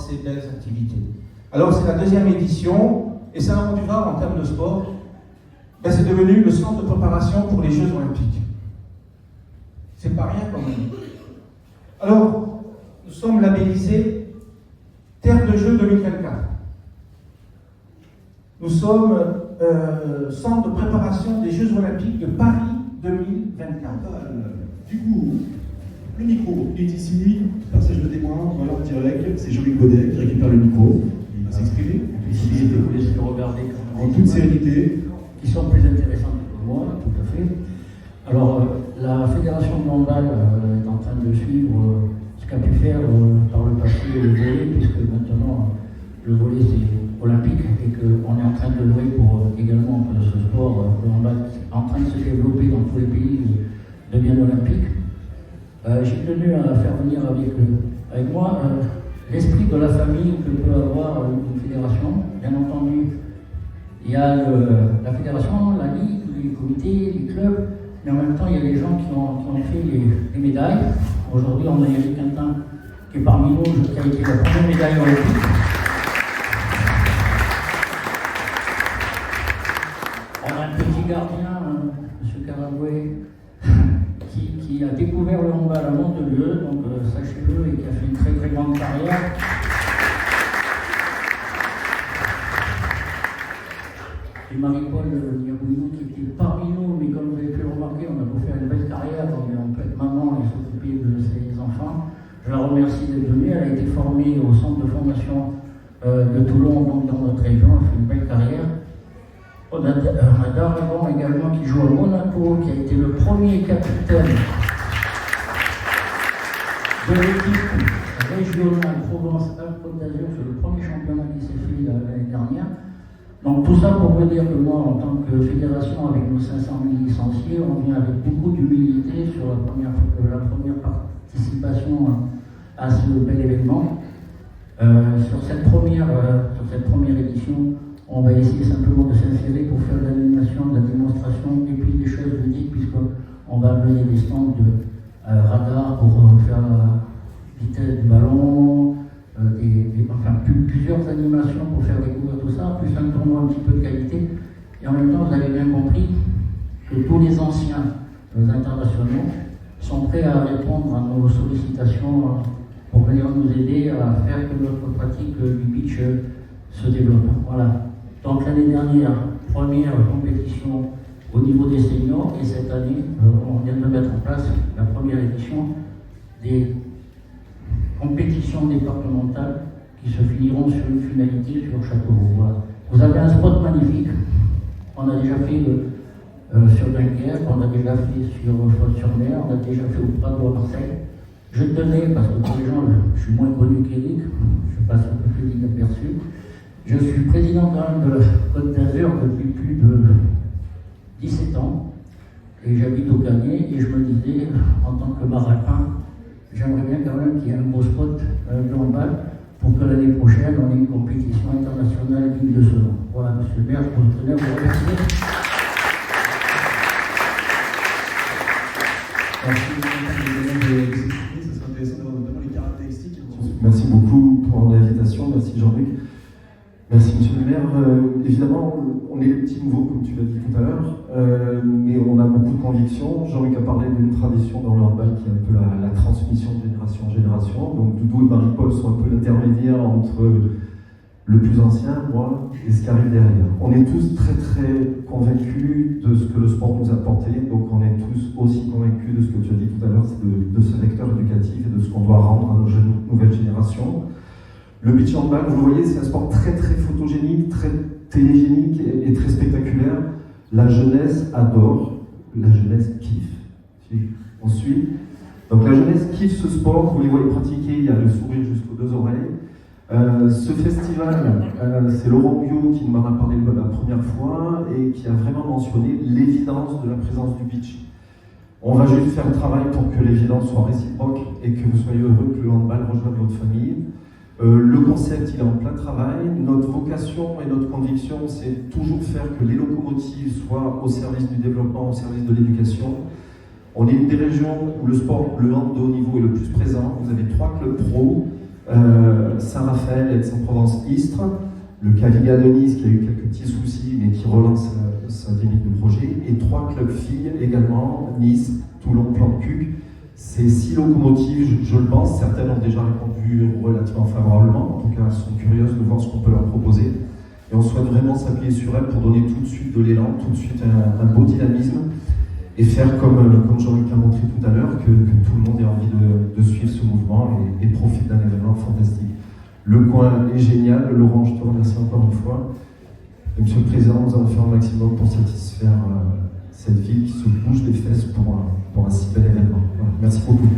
ces belles activités. Alors c'est la deuxième édition, et Saint-Laurent-du-Var, en termes de sport, c'est devenu le centre de préparation pour les Jeux Olympiques. C'est pas rien quand même. Alors, nous sommes labellisés Terre de Jeux 2024. Nous sommes centre de préparation des Jeux Olympiques de Paris 2024. Du coup, le micro est ici, passage de témoin, voilà, en direct, c'est Jean-Luc Baudet qui récupère le micro, il va s'exprimer. Ici, je vous laisse le regarder en toute sérénité. Qui sont plus intéressantes que moi, tout à fait. Alors, la Fédération de handball est en train de suivre ce qu'a pu faire par le passé le volley, puisque maintenant le volley c'est olympique et qu'on est en train de jouer pour également que ce sport, le handball, en train de se développer dans tous les pays, devienne olympique. J'ai tenu à faire venir avec moi l'esprit de la famille que peut avoir une fédération. Bien entendu, il y a la fédération, la ligue, les comités, les clubs, mais en même temps, il y a les gens qui ont fait les médailles. Aujourd'hui, on a Eric Quintin qui est parmi nous, qui a été la première médaille olympique. On a un petit gardien, M. Caragoué, qui a découvert le handball à Montelieu, donc sachez-le, et qui a fait une très très grande carrière. Et Marie-Paul Niabouinou qui était parmi nous, mais comme vous avez pu le remarquer, on a beau faire une belle carrière, on peut être maman et s'occuper de ses enfants. Je la remercie d'être venue, elle a été formée au centre de formation de Toulon, donc dans notre région, elle fait une belle carrière. On a Darabon également qui joue à Monaco, qui a été le premier capitaine de l'équipe régionale Provence-Alpes-Côte d'Azur, c'est le premier championnat qui s'est fait l'année dernière. Donc tout ça pour vous dire que moi, en tant que fédération, avec nos 500 000 licenciés, on vient avec beaucoup d'humilité sur la première participation à ce bel événement. Sur cette première édition, on va essayer simplement de s'insérer pour faire de l'animation, de la démonstration et puis des choses ludiques, puisqu'on va mener des stands de radar pour faire la vitesse du ballon, plusieurs animations pour faire découvrir tout ça, plus un tournoi un petit peu de qualité. Et en même temps, vous avez bien compris que tous les anciens internationaux sont prêts à répondre à nos sollicitations pour venir nous aider à faire que notre pratique du beach se développe. Voilà. Donc l'année dernière, première compétition au niveau des seniors, et cette année, on vient de mettre en place la première édition des compétitions départementales qui se finiront sur une finalité sur Châteauroux. Voilà. Vous avez un spot magnifique. On a déjà fait sur Dunkerque, on a déjà fait sur Fos-sur-Mer, on a déjà fait au Prado à Marseille. Je tenais, parce que pour les gens, je suis moins connu qu'Éric, je passe un peu plus inaperçu. Je suis président quand même de la Côte d'Azur depuis plus de 17 ans, et j'habite au Canet, et je me disais, en tant que marin, j'aimerais bien quand même qu'il y ait un beau spot de handball pour que l'année prochaine, on ait une compétition internationale digne de ce nom. Voilà, monsieur le maire, je tenais à vous remercier. Merci beaucoup pour l'invitation, merci Jean-Luc. Merci Monsieur le maire. Évidemment, on est des petits nouveaux, comme tu l'as dit tout à l'heure, mais on a beaucoup de convictions. Jean-Luc a parlé d'une tradition dans le handball qui est un peu la transmission de génération en génération. Donc Doudou et Marie-Paul sont un peu l'intermédiaire entre le plus ancien, moi, et ce qui arrive derrière. On est tous très très convaincus de ce que le sport nous a apporté, donc on est tous aussi convaincus de ce que tu as dit tout à l'heure, c'est de ce vecteur éducatif et de ce qu'on doit rendre à nos nouvelles générations. Le beach handball, vous le voyez, c'est un sport très très photogénique, très télégénique et très spectaculaire. La jeunesse adore, la jeunesse kiffe. On suit. Donc la jeunesse kiffe ce sport, vous les voyez pratiquer, il y a le sourire jusqu'aux deux oreilles. Ce festival, c'est Laurent Biot qui m'en a parlé la première fois et qui a vraiment mentionné l'évidence de la présence du beach. On va juste faire le travail pour que l'évidence soit réciproque et que vous soyez heureux que le handball rejoigne votre famille. Le concept, il est en plein travail. Notre vocation et notre conviction, c'est toujours faire que les locomotives soient au service du développement, au service de l'éducation. On est une des régions où le sport, le hand de haut niveau est le plus présent. Vous avez 3 clubs pro. Saint-Raphaël, Aix-en-Provence, Istres, le Cavilla de Nice qui a eu quelques petits soucis mais qui relance sa dynamique de projet, et 3 clubs filles également, Nice, Toulon, Plantecuc. Ces 6 locomotives, je le pense, certaines ont déjà répondu relativement favorablement, en tout cas elles sont curieuses de voir ce qu'on peut leur proposer. Et on souhaite vraiment s'appuyer sur elles pour donner tout de suite de l'élan, tout de suite un beau dynamisme, et faire comme Jean-Luc a montré tout à l'heure, que tout le monde ait envie de suivre ce mouvement et profite d'un événement fantastique. Le coin est génial. Laurent, je te remercie encore une fois. Et Monsieur le Président, nous allons faire un maximum pour satisfaire cette ville qui se bouge les fesses pour un si bel événement. Voilà. Merci beaucoup.